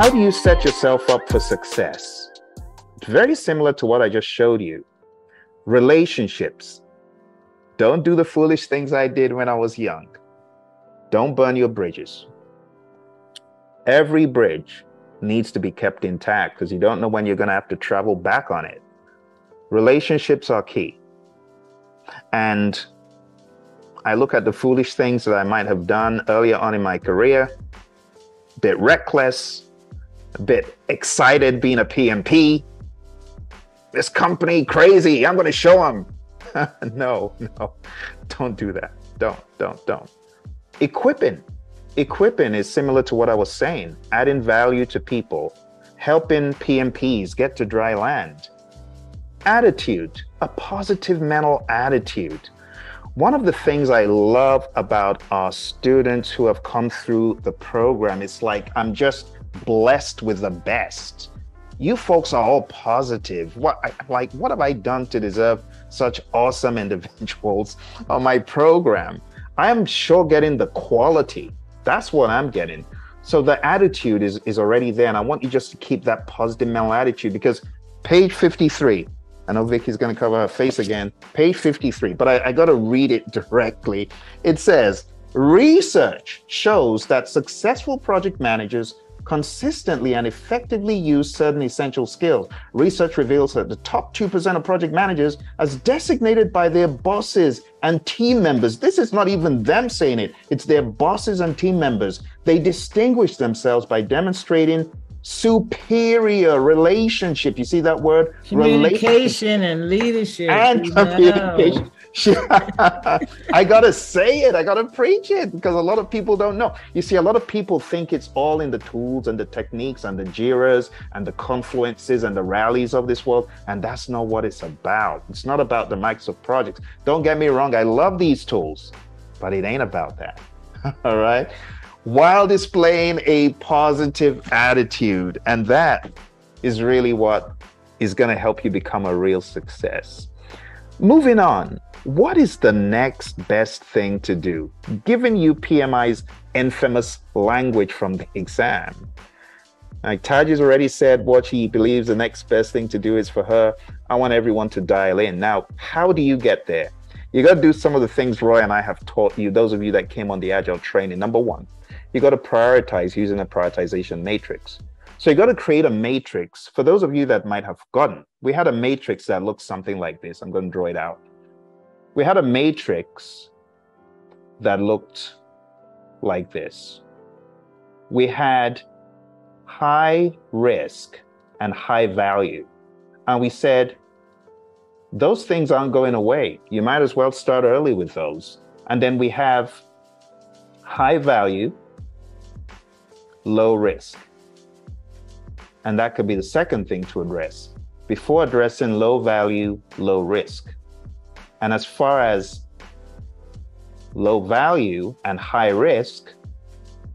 How do you set yourself up for success? Very similar to what I just showed you. Relationships. Don't do the foolish things I did when I was young. Don't burn your bridges. Every bridge needs to be kept intact because you don't know when you're going to have to travel back on it. Relationships are key. And I look at the foolish things that I might have done earlier on in my career, a bit reckless, a bit excited being a PMP. This company crazy, I'm going to show them. No, don't do that. Don't. Equipping is similar to what I was saying, adding value to people, helping PMPs get to dry land. Attitude, a positive mental attitude. One of the things I love about our students who have come through the program is like, I'm just blessed with the best. You folks are all positive. What have I done to deserve such awesome individuals on my program? I am sure getting the quality. That's what I'm getting. So the attitude is already there. And I want you just to keep that positive mental attitude, because page 53, I know Vicky's going to cover her face again. Page 53, but I got to read it directly. It says, research shows that successful project managers consistently and effectively use certain essential skills. Research reveals that the top 2% of project managers, as designated by their bosses and team members, this is not even them saying it, it's their bosses and team members. They distinguish themselves by demonstrating superior relationship. You see that word? Communication and leadership. And communication. I gotta say it, I gotta preach it, because a lot of people don't know. You see, a lot of people think it's all in the tools and the techniques and the Jiras and the Confluences and the rallies of this world, and that's not what it's about. It's not about the Microsoft projects. Don't get me wrong, I love these tools, but it ain't about that. All right? While displaying a positive attitude, and that is really what is going to help you become a real success. Moving on, what is the next best thing to do? Giving you PMI's infamous language from the exam. Like Taji's already said what she believes the next best thing to do is for her. I want everyone to dial in. Now, how do you get there? You got to do some of the things Roy and I have taught you, those of you that came on the Agile training. Number one, you got to prioritize using a prioritization matrix. So you got to create a matrix. For those of you that might have forgotten, we had a matrix that looked something like this. I'm going to draw it out. We had a matrix that looked like this. We had high risk and high value. And we said, those things aren't going away. You might as well start early with those. And then we have high value, low risk. And that could be the second thing to address before addressing low value, low risk. And as far as low value and high risk,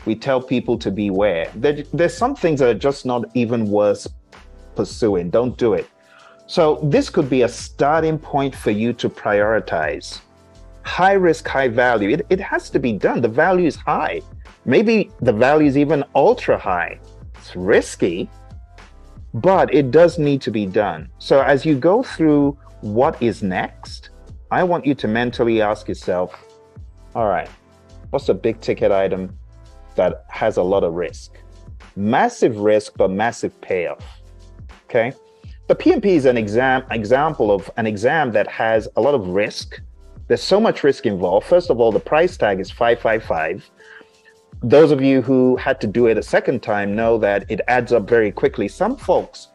we tell people to beware. There's some things that are just not even worth pursuing. Don't do it. So this could be a starting point for you to prioritize. High risk, high value. It has to be done. The value is high. Maybe the value is even ultra high. It's risky, but it does need to be done. So as you go through what is next, I want you to mentally ask yourself, all right, what's a big ticket item that has a lot of risk? Massive risk, but massive payoff, okay? The PMP is an example of an exam that has a lot of risk. There's so much risk involved. First of all, the price tag is 555. Those of you who had to do it a second time know that it adds up very quickly. Some folks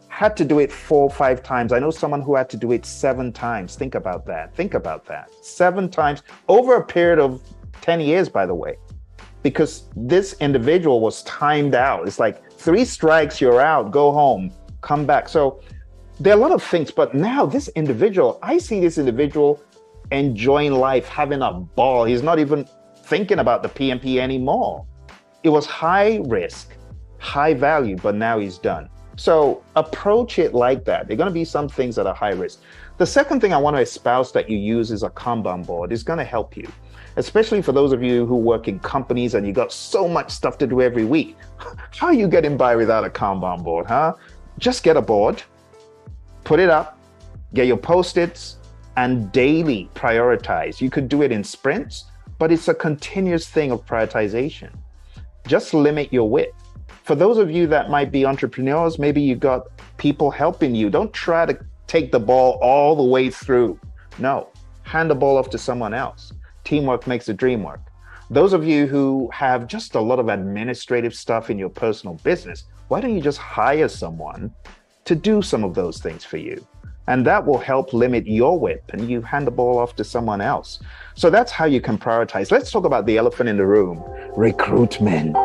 had to do it 4 or 5 times. I know someone who had to do it 7 times. Think about that. 7 times over a period of 10 years, by the way, because this individual was timed out. It's like 3 strikes, you're out, go home, come back. So there are a lot of things, but now this individual, I see this individual enjoying life, having a ball. He's not even thinking about the PMP anymore. It was high risk, high value, but now he's done. So approach it like that. There are going to be some things that are high risk. The second thing I want to espouse that you use is a Kanban board. It's going to help you. especially for those of you who work in companies and you got so much stuff to do every week. How are you getting by without a Kanban board, huh? Just get a board, put it up, get your Post-its, and daily prioritize. You could do it in sprints, but it's a continuous thing of prioritization. Just limit your width. For those of you that might be entrepreneurs, maybe you got people helping you. Don't try to take the ball all the way through. No, hand the ball off to someone else. Teamwork makes the dream work. Those of you who have just a lot of administrative stuff in your personal business, why don't you just hire someone to do some of those things for you? And that will help limit your width, and you hand the ball off to someone else. So that's how you can prioritize. Let's talk about the elephant in the room, recruitment.